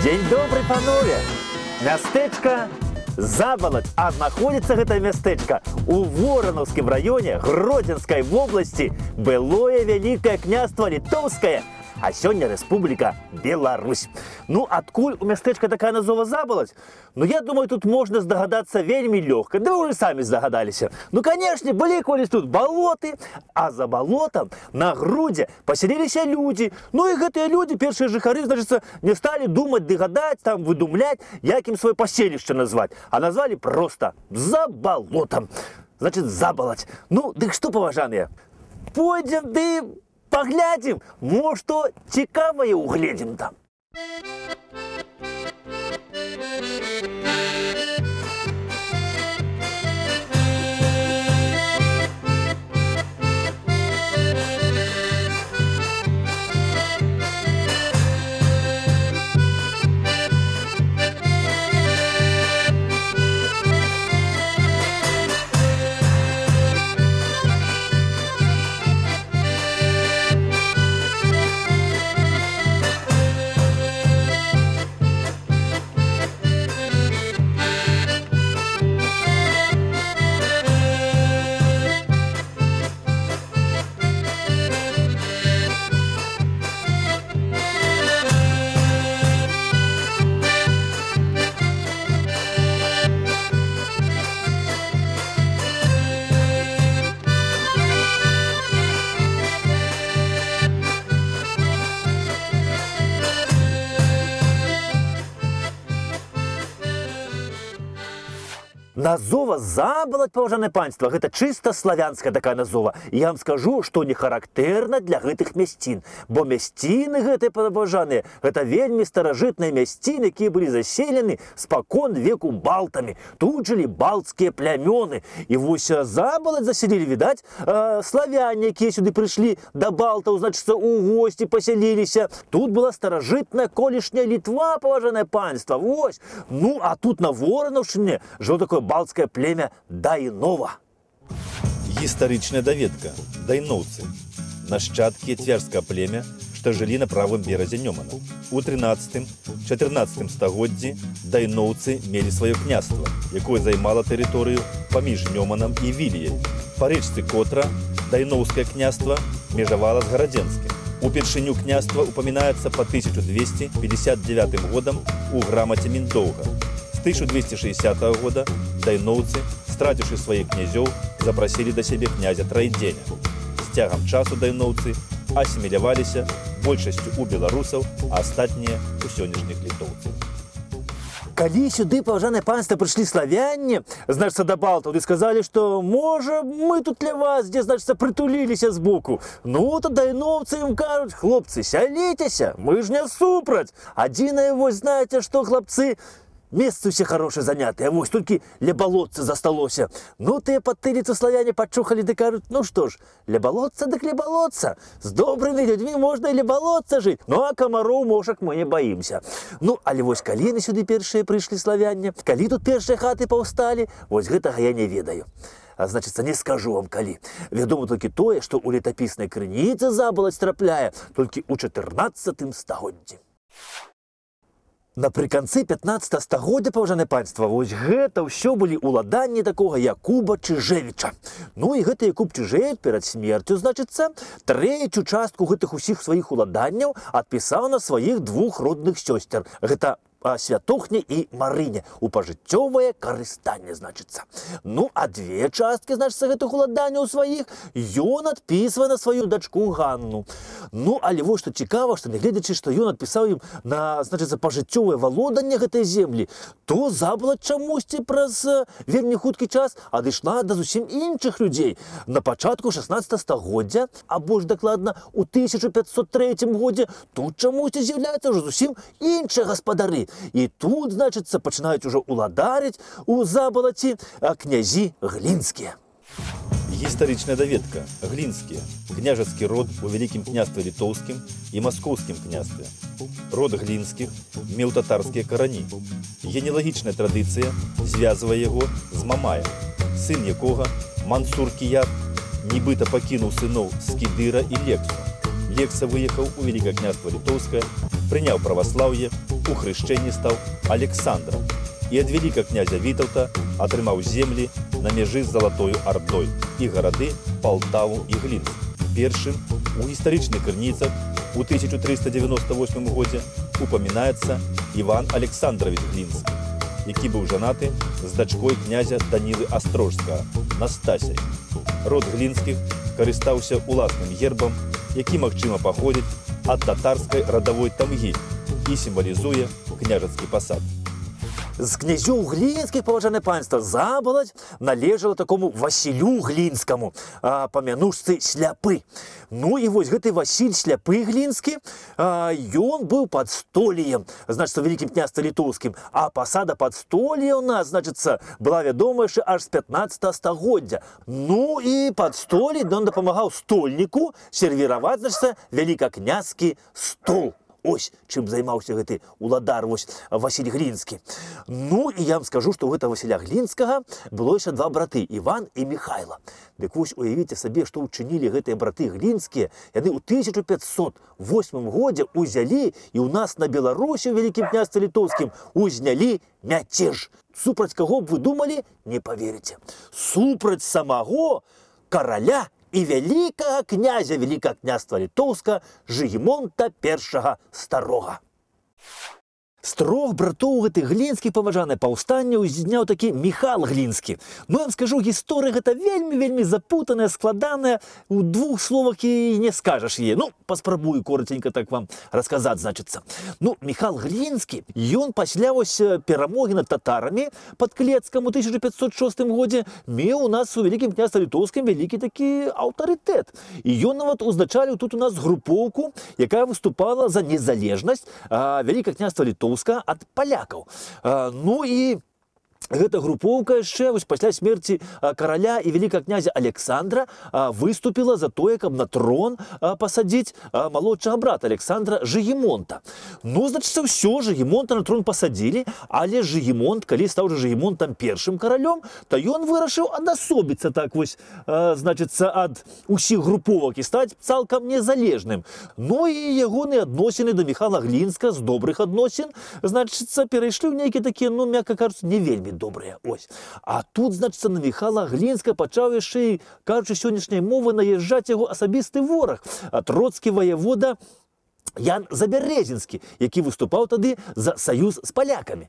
Дзень добры, панове! Мястэчка Забалаць, а знаходзіцца гэта мястэчка у Воранаўскім раёне Гродзенскай вобласці, былое Вялікае княства Літоўскае, а сёння Рэспубліка Беларусь. Ну, адкуль у мястэчка такая назова Забалаць? Ну, я думаю, тут можна здагадацца вельмі лёгка, да вы самі здагадаліся. Ну, канешне, былі колись тут балоты, а за балотам на грудзе паселіліся людзі. Ну, і гэтыя людзі, першыя жыхары, значыцца, не сталі думаць, ды гадаць, там, выдумляць, як ім сваё паселішча назваць, а назвалі проста за балотам. Значыць, Забалаць. Ну, дык што, паважаныя, пойдзем ды паглядзім, мо што цікавае угледзім там. Назова Забалаць, паважанае панство, гэта чыста славянская такая назова. І я вам скажу, што не характэрна для гэтых мясцін. Бо мясціны гэтыя, паважаныя, гэта вельмі старажытныя мясціны, якія былі заселены спакон веку балтамі. Тут жылі балцкія плямёны. І вось Забалаць заселілі, відаць, славяне, якія сюды прыйшлі да балтаў, значыцца, у госці пасяліліся. Тут была старажытная колішняя Літва, паважанае панство. Вось. Ну, а тут на Воранаўшчыне жыло такое балцкае племя Дайнова. Гістарычная даведка. Дайноўцы. Нашчадкі цвярскага племя, што жылі на правым беразе Нёмана. У 13-14 стагоддзі дайноўцы мелі сваё княства, якое займала тэрыторыю паміж Нёманам і Віліяй. Па рэчцы Котра дайноўскае княства межавала з гарадзенскім. Упершыню княства упамінаецца па 1259 годам у грамаце Міндоўга. З 1260 года дайноўцы, страціўшы сваіх князёў, запрасілі да сябе князя Трайдзеня. З цягам часу дайноўцы асіміляваліся большасцю у беларусаў, а астатнія у сённяшніх літоўцаў. Калі сюды, паважанае панство, прыйшлі славяне, значыцца, да балтаў, і сказалі, што, можа, мы тут для вас, дзе, значыцца, прытуліліся збоку. Ну, то дайноўцы ім кажуць: хлопцы, сяліцеся, мы ж не супраць. Адзінае, вось, знаеце што, хлапцы, месцы ўсе хорошыя занятыя, вось толькі ля балотца засталося. Ну, тыя падтыліцы славяне пачухалі ды кажуць: ну што ж, ля балотца дык ля балотца. З добрымі людзьмі можна і ля балотца жыць. Ну, а камароў, мошак мы не баімся. Ну, але вось калі на сюды першыя прыйшлі славяне, калі тут першыя хаты паўсталі, вось гэтага я не ведаю. А значыцца, не скажу вам калі. Вядома толькі тое, што ў летапіснай крыніцы Забалаць трапляе толькі ў 14 стагоддзі. Напрыканцы 15 стагоддзя, паважанае панство, вось гэта ўсё былі ўладанні такога Якуба Чыжэвіча. Ну і гэты Якуб Чыжэвіч перад смерцю, значыцца, трэцюю частку гэтых усіх сваіх уладанняў адпісаў на сваіх двух родных сёсцер. Гэта Святохне і Марыне у пажыццёвае карыстанне, значыцца. Ну, а две часткі, значыцца, гэтых уладанняў сваіх ён адпісвае на сваю дачку Ганну. Ну, але вось што цікава, што нягледзячы, што ён адпісаў ім на, значыцца, пажыццёвае валоданне гэтай землі, то Забалаць чамусьці праз вельмі хуткі час адышла да зусім іншых людзей. На пачатку 16 стагоддзя, а больш дакладна у 1503 годзе, тут чамусьці з'яўляюцца ўжо зусім іншыя гаспадары. І тут, значыцца, пачынаюць ужо уладарыць у Забалаці князі Глінскія. Гістарычная даведка. Глінскія. Княжацкі род у Вялікім княстве Літоўскім і Маскоўскім княстве. Род Глінскіх меў татарскія карані. Генеалагічная традыцыя звязвае яго з Мамаем, сын якога Мансур Кіят нібыта пакінуў сыноў Скідыра і Лексу. Лекса выехаў у Великое княство Литовское, прыняў праваслаўе, у хрышчэнні стаў Александром і ад вяліка князя Вітаўта атрымаў землі на мяжы з Залатою Ардой і гарады Палтаву і Глінск. Першым у гістарычных крыніцах у 1398 годзе упамінаецца Іван Александрович Глінскі, які быў жанаты з дачкой князя Данілы Астрожскага, Настасяй. Род Глінскіх карыстаўся уласным гербам, які магчыма паходзіць ад татарскай радавой тамгі і сімвалізуе княжацкі пасад. З князёў Глінскіх, паважанае панства, забалаць належала такому Васілю Глінскаму, па мянушцы Сляпы. Ну і вось гэты Васіль Сляпы Глінскі, ён быў падстоліем, значыцца, у Вялікім княстве Літоўскім, а пасада падстолія ў нас, значыцца, была вядома яшчэ аж з 15 стагоддзя. Ну і падстолі ён дапамагаў стольніку сервіраваць, значыцца, вялікакняскі стол. Ось чым займаўся гэты уладар, вось Васіль Глінскі. Ну і я вам скажу, што ў гэта Васіля Глінскага было яшчэ два браты, Іван і Міхайла. Дык вось уявіце сабе, што ўчынілі гэтыя браты Глінскія. Яны ў 1508 годзе узялі і ў нас на Беларусі, у Вялікім княстве Літоўскім, узнялі мяцеж. Супраць каго б вы думалі? Не паверыце. Супраць самого караля і вялікага князя Великого княства Літоўска Жыгімонта I Старога. З трох братоў гэтых Глінскіх, паважанае, паўстанне ўздзяняў такі Міхал Глінскі. Ну, я вам скажу, гісторыя гэта вельмі запутаная, складаная, у двух словах і не скажаш яе. Ну, паспрабую коротенька так вам расказаць, значыцца. Ну, Міхал Глінскі, ён пасля вось перамогі над татарамі пад Клецкам у 1506 годзе меў у нас у Вялікім княстве Літоўскім вялікі такі аўтарытэт. І ён нават узначаліў тут у нас групоўку, якая выступала за незалежнасць Вялікага княства Літоўскага ад палякаў. Ну і гэта групоўка яшчэ пасля смерці караля і вялікага князя Александра выступіла за тое, каб на трон пасадзіць малодшага брата Александра Жыгімонта. Ну, значыцца, ўсё, Жыгімонта на трон пасадзілі, але Жыгімонт, калі стаў Жыгімонтам I каралём, то ён вырашыў адасобіцца так вось, значыцца, ад усіх груповак і стаць цалкам незалежным. Ну і ягоныя адносіны да Міхала Глінска з добрых адносін, значыцца, перайшлі ў нейкія такія, ну, мякка кажучы, не вельмі добрыя, ось. А тут, значыцца, на Міхала Глінска пачаў яшчэ, кажучы сённяшняй мовы, наязджаць яго асабісты вораг, троцкі ваявода Ян Забярэзінскі, які выступаў тады за саюз з палякамі.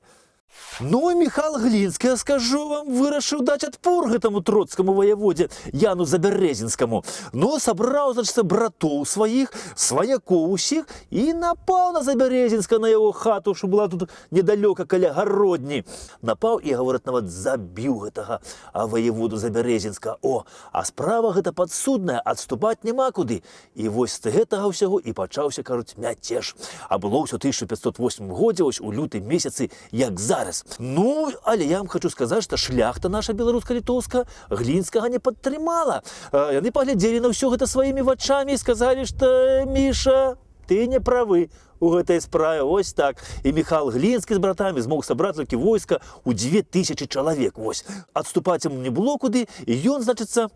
Ну, і Міхал Глінскі, я скажу вам, вырашыў даць адпор гэтаму троцкаму ваяводзе Яну Забярэзінскаму. Ну, сабраў, значыцца, братоў сваіх, сваякоў усіх і напаў на Забярэзінска, на яго хату, што была тут недалёка каля гародні. Напаў і, гавораць, нават забіў гэтага ваяводу Забярэзінска. О, а справа гэта падсудная, адступаць няма куды. І вось з гэтага ўсяго і пачаўся, кажуць, мяцеж. А было ўсё 1508 годзе, ось у лютым месяцы, як зараз. Ну, але я вам хочу сказаць, што шляхта наша беларуска-літоўская Глінскага не падтрымала. Яны паглядзелі на ўсё гэта сваімі вачамі і сказалі, што Міша, ты не правы у гэтай справе, ось так. І Міхал Глінскі з братамі змог сабраць толькі войска ў 2000 чалавек. Вось. Адступаць яму не было куды, і ён, значыцца,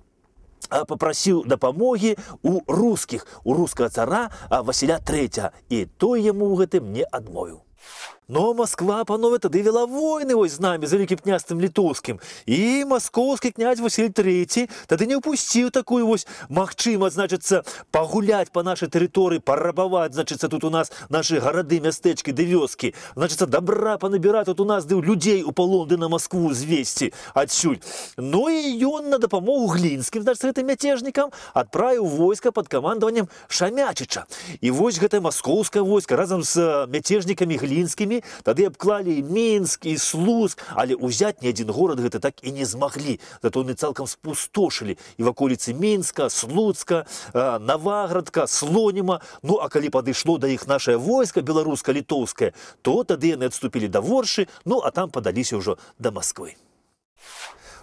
папрасіў дапамогі у рускіх, у рускага цара Васіля III, і той яму ў гэтым не адмовіў. Но Москва, панове, тады вела войны вось з намі, з Вялікім княствам Літоўскім. І маскоўскі князь Васіль III тады не ўпусціў такую вось магчымасць, значыцца, пагуляць па нашай тэрыторыі, парабаваць, значыцца, тут у нас нашы гарады, мястэчкі ды вёскі. Значыцца, дабра панабіраць тут у нас ды людзей у палон ды на Маскву звесці адсюль. Ну і ён на дапамогу Глінскім, значыцца, гэтым мяцежнікам адправіў войска пад камандаваннем Шамячыча. І вось гэтае маскоўскае войска разам з мяцежнікамі Глінскімі тады абклалі і Мінск, і Слуцк, але ўзяць ні адзін горад гэта так і не змаглі. Зато яны цалкам спустошылі і ваколіцы Мінска, Слуцка, Наваградка, Слоніма. Ну, а калі падышло да іх нашае войска беларуска-літоўскае, то тады яны адступілі да Воршы, ну, а там падаліся ўжо да Масквы.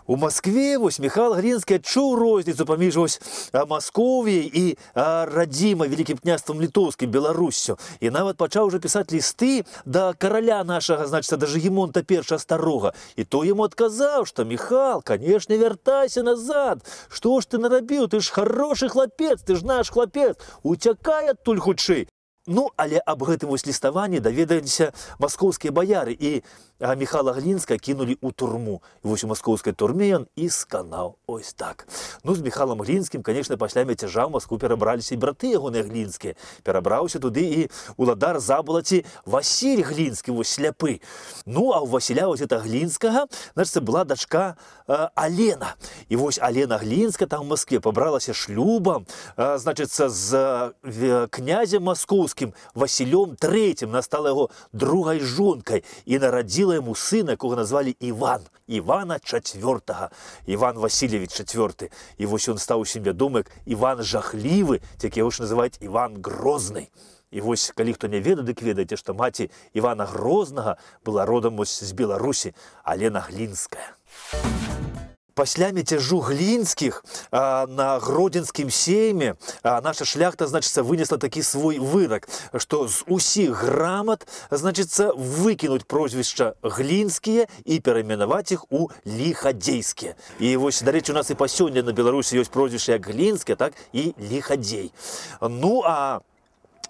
У Москве вось Михаил Глинский адчуў розніцу паміж вось Масковіяй і радзімай вялікім княствам літоўскім Беларуссю. І нават пачаў уже пісаць лісты да караля нашага, значыцца, да Жыгімонта I Старога. І той яму адказаў, што Михал, канешне, вяртайся назад. Што ж ты нарабіў? Ты ж хорошы хлапец, ты ж наш хлапец. Уцякай адтуль хутчэй. Ну, але аб гэтым вось ліставанні даведаліся маскоўскія баяры, і Михала Глинскага кінулі ў турму. І вось у маскоўскай турме ён і сканаў ось так. Ну, з Михалом Глинскім, конечно, пасля мяцяжа ў Маскву перабраліся і браты ягоныя глінскія. Перабраўся туды і уладар Забалаці Васіль Глинскі, вось сляпы. Ну, а ў Васіля вось гэта Глинскага, значыцца, была дачка Алена. І вось Алена Глинская там в Москве пабралася шлюбам, значыцца, з князем маскоўскім Васілём III, настала яго другай жонкай і нарадзіла яму сына, якога назвалі Іван, Івана IV, Іван Васильевич IV. І вось ён стаў усім вядомы як Іван Жахлівы, ці яго ж называюць Іван Грозны. І вось, калі хто не ведае, дык ведаеце, што маці Івана Грознага была родам вось з Беларусі, Алена Глинская. Пасля мяцяжу Глинскіх на Гродзенскім сейме наша шляхта, значыцца, вынесла такі свой вырак, што з усіх грамат, значыцца, выкінуць прозвішча Глинскія і перайменаваць іх у Ліхадзейскія. І вось, дарэчы, у нас і па сёння на Беларусі ёсць прозвішча як Глинскія, так і Ліхадзей. Ну, а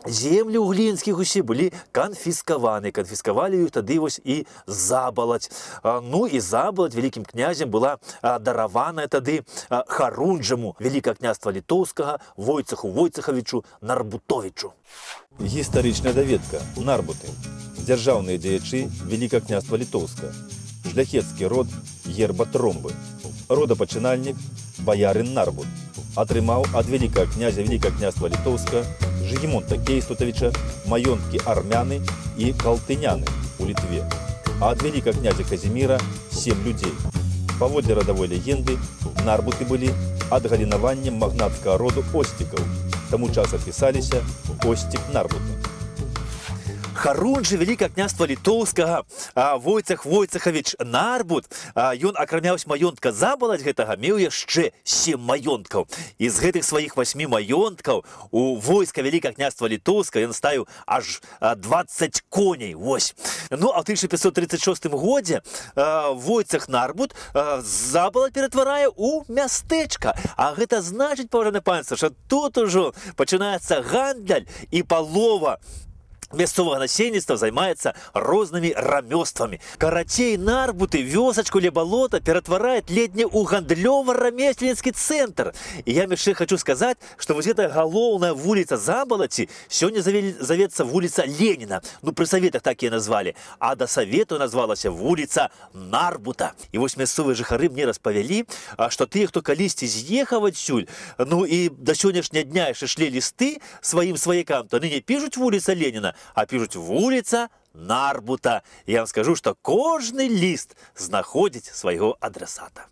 землі ў Глинскіх усе былі канфіскаваны. Канфіскавалі іх тады вось і Забалаць. Ну і Забалаць вялікім князем была дараваная тады Харунжаму Вялікага княства літоўскага Войцаху Войцахавічу Нарбутовічу. Гістарычная даведка. Нарбуты. Дзяржаўныя дзеячы Вялікага княства літоўскага. Шляхецкі род герба Тромбы. Родапачынальнік баярын Нарбут. Атрымаў ад вялікага князя Вялікага княства літоўскага Жыгімонта Кейстутавіча маёнткі армяны і калтыняны ў Літве, а ад вялікага князя Казіміра 7 людзей. Паводле радавой легенды, нарбуты былі адгалінаваннем магнацкага роду Осцікаў, таму часам пісаліся Осцік Нарбуты. Харунжы Вялікага княства літоўскага Войцах Войцахавіч Нарбут, ён акрамя маёнтка Забалаць гэтага меў яшчэ 7 маёнткаў. І з гэтых сваіх 8 маёнткаў у войска Вялікага княства літоўскага ён ставіў аж 20 коней. Вось. Ну, а ў 1536 годзе Войцах Нарбут Забалаць ператварае ў мястэчка. А гэта значыць, паважанае панства, што тут ужо пачынаецца гандаль і палова мясцовага насельніцтва займаецца рознымі рамёствамі. Карацей, Нарбуты вёсачку ля балота ператвараюць ледзьне ў гандлёва-рамесленскі цэнтр. І я яшчэ хочу сказаць, што вось гэтая галоўная вуліца Забалаці сёння завецца вуліца Леніна. Ну, пры саветах так і назвалі. А да савету назвалася вуліца Нарбута. І вось мясцовыя жыхары мне распавялі, што тыя, хто калісьці з'ехаў адсюль, ну і да сённяшняга дня яшчэ шлі лісты сваім сваякам, то ныне пішуць вуліца Леніна, а пишуть вуліца Нарбута. Я вам скажу, что кожны ліст знаходзіць свайго адресата.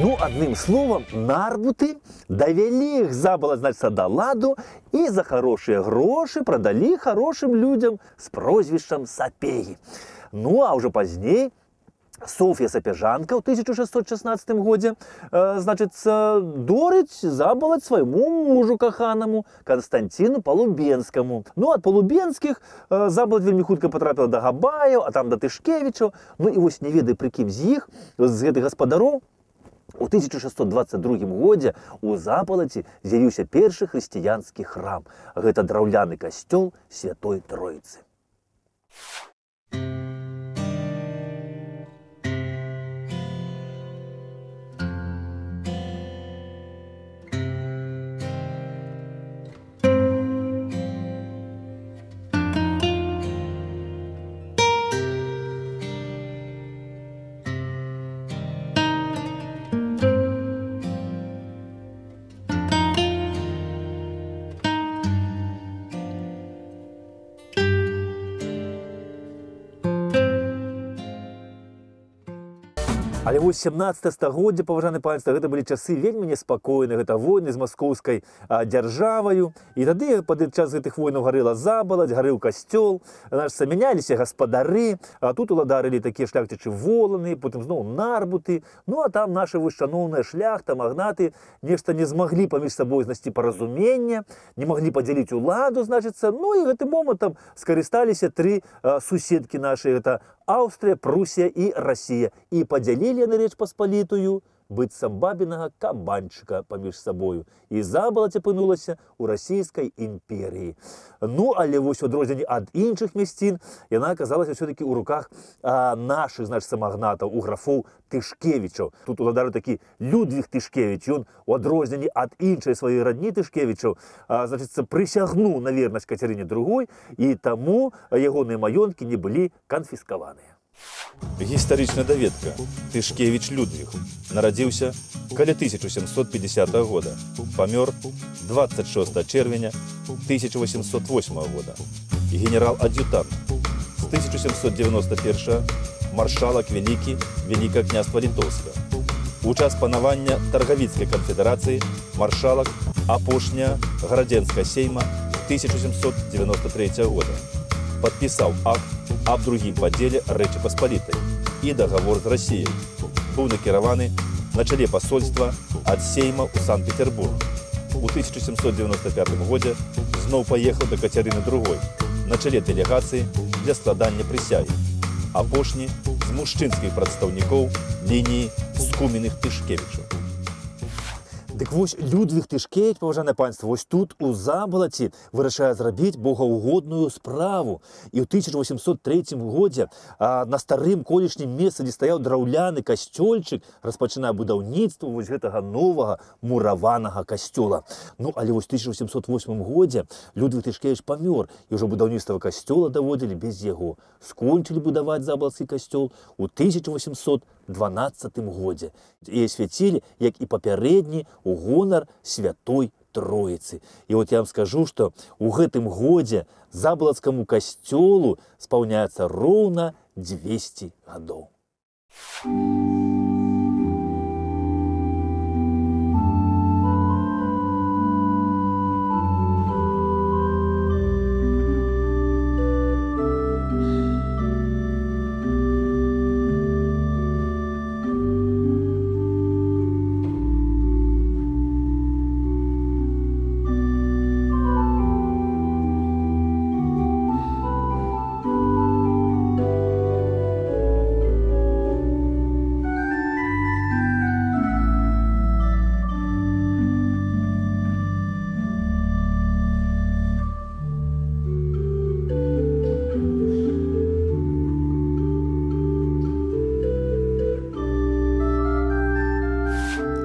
Ну, одним словом, нарбуты довели их заболоть, значит, до ладу и за хорошие гроши продали хорошим людям с прозвищем Сапеги. Ну, а уже позднее Софья Сапежанка в 1616 году, значит, дорить заболоть своему мужу коханому Константину Полубенскому. Ну, от Полубенских заболоть вельми хутка потрапила до Габаев, а там до Тышкевича. Ну, и вот не ведай, при кім з іх, з гэтых гаспадароў, у 1622 годзе у Забалаці з'явіўся першы хрысціянскі храм. Гэта драўляны касцёл Святой Троіцы. Але вось 17 стагоддзе, паважаныя панства, гэта былі часы вельмі неспакойныя, гэта войны з маскоўскай дзяржаваю. І тады пад час гэтых войнаў гарэла Забалаць, гарэў касцёл, мяняліся гаспадары, а тут уладарылі такія шляхцічы Воланы, потым зноў нарбуты. Ну а там наша вось шаноўная шляхта, магнаты нешта не змаглі паміж сабой знайсці паразумення, не маглі падзяліць уладу, значыцца. Ну і гэтым момантам скарысталіся тры суседкі нашай, гэта Аўстрыя, Прусія і Расія. І падзялілі яны Рэч Паспалітую быццам бабінага кабанчыка паміж сабою. І Забалаць апынулася ў расійскай імперіі. Ну, але вось у адрозненні ад іншых мясцін яна аказалася ўсё-такі ў руках нашых, значыцца, магнатаў, у графоў Тышкевічаў. Тут уладары такі Людвіг Тышкевіч, ён у адрозненні ад іншай сваёй радні Тышкевічаў, значыцца, прысягнуў на вернасць Кацярыне II, і таму ягоныя маёнткі не былі канфіскаваныя. Гістарычная даведка. Тышкевіч Людвіг нарадзіўся каля 1750 года. Памёр 26 чэрвеня 1808 года. Генерал-ад'ютант. З 1791 маршалак Вялікі Вялікае княства Літоўска. У час панавання Таргавіцкай канфедэрацыі маршалак апошняя Гарадзенская сейма 1793 года. Падпісаў акт аб другім падзеле Рэчы Паспалітай і дагавор з Расіяй. Быў накіраваны на чале пасольства ад сейма ў Санкт-Петербург. У 1795 годзе зноў паехаў да Кацярыны II на чале дэлегацыі для складання прысягі. Апошні з мужчынскіх прадстаўнікоў лініі скуменых Тышкевічаў. Дык вось Людвіг Тышкевіч, паважанае панства, вось тут у Забалаці вырашае зрабіць богаўгодную справу. І ў 1803 годзе на старым колішнім месцы, дзе стаяў драўляны касцёльчык, распачынае будаўніцтва вось гэтага новага мураванага касцёла. Ну, але вось у 1808 годзе Людвіг Тышкевіч памёр, і ўжо будаўніцтва касцёла даводзілі без яго. Скончылі будаваць Забалацкі касцёл у 1812 годзе. І асвяцілі, як і папярэдні, у гонар Святой Троіцы. І от я вам скажу, што ў гэтым годзе Забалацкаму касцёлу спаўняецца роўна 200 гадоў.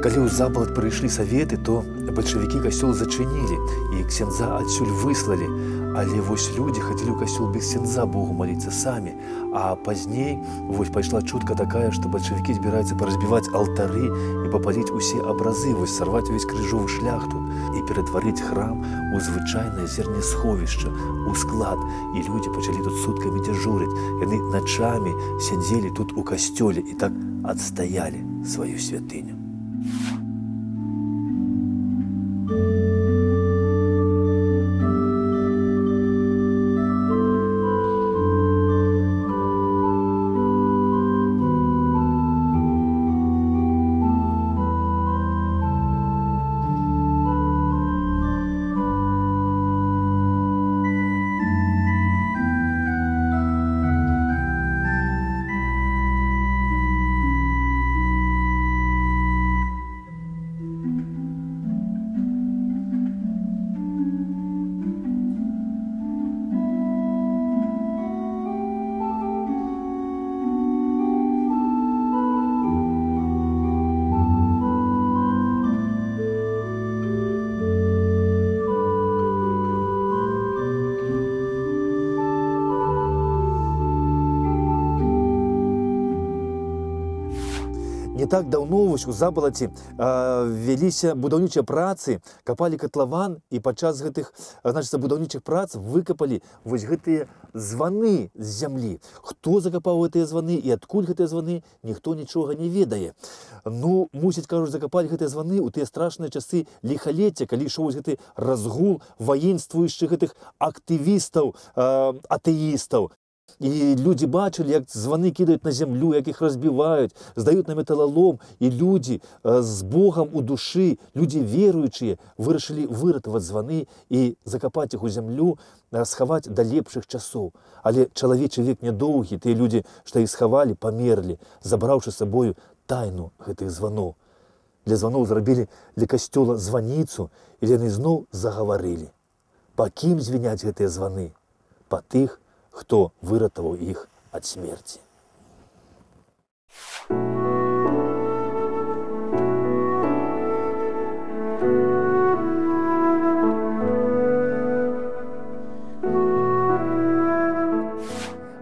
Калі ў Забалаць прыйшлі саветы, то бальшавікі касцёл зачынілі і ксяндза адсюль выслалі. Але вось людзі хацелі ў касцёл без ксяндза Богу маліцца самі. А пазней вось пайшла чутка такая, што бальшавікі збіраюцца паразбіваць алтары і папаліць усе абразы, вось сарваць увесь крыжовы шлях тут і ператварыць храм у звычайнае зернесховішча, у склад. І людзі пачалі тут суткамі дзяжурыць. Яны начамі сядзелі тут у касцёле і так адстаялі сваю святыню. Не так даўно вось у Забалаці вяліся будаўнічыя працы, капалі катлаван, і падчас гэтых будаўнічых прац выкапалі вось гэтыя званы з зямлі. Хто закапаў гэтыя званы і адкуль гэтыя званы, ніхто нічога не ведае. Ну, мусіць, кажуць, закапалі гэтыя званы ў тыя страшныя часы ліхалецця, калі ішоў гэты разгул ваенствуючых гэтых актывістаў, атэістаў. І людзі бачылі, як званы кідаюць на зямлю, як іх разбіваюць, здаюць на металалом, і людзі з Богам у душы, людзі веруючыя, вырашылі выратаваць званы і закапаць іх у зямлю, схаваць да лепшых часоў. Але чалавечы век нядоўгі, тыя людзі, што іх схавалі, памерлі, забраўшы з сабою тайну гэтых званоў. Для званоў зрабілі для касцёла званіцу, і яны зноў загаварылі. Па кім звіняць гэтыя званы? Па тых, хто выратаваў іх ад смерці.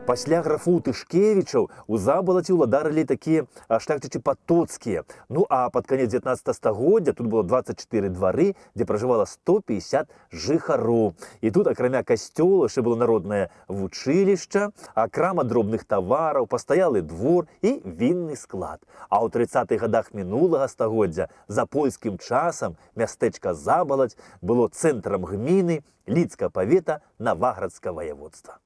Пасля графоў Тышкевічаў у Забалаці ўладарылі такія шляхцічы патоцкія. Ну а пад канец 19 стагоддзя тут было 24 двары, дзе пражывала 150 жыхароў. І тут, акрамя касцёла, яшчэ было народнае вучылішча, крама дробных тавараў, пастаялы двор і вінны склад. А ў 30-х гадах мінулага стагоддзя за польскім часам мястэчка Забалаць было цэнтрам гміны Лідскага павета Наваградскага ваяводства.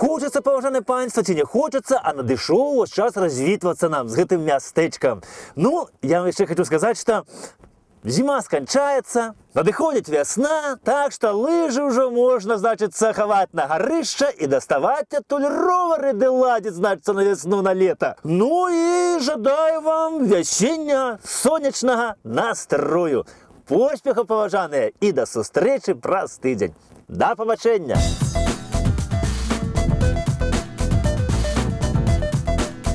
Хочацца, паважанае панства, ці не хочацца, а надышоў час развітвацца нам з гэтым мястэчкам. Ну, я вам яшчэ хочу сказаць, што зіма сканчаецца, надыходзіць вясна, так што лыжы ўжо можна, значыцца, хаваць на гарышча і даставаць адтуль ровары ды ладзіць, значыцца, на вясну, на лета. Ну і жадаю вам вясення сонечнага настрою. Поспехаў, паважаныя, і да сустрэчы праз тыдзень. Да пабачэння!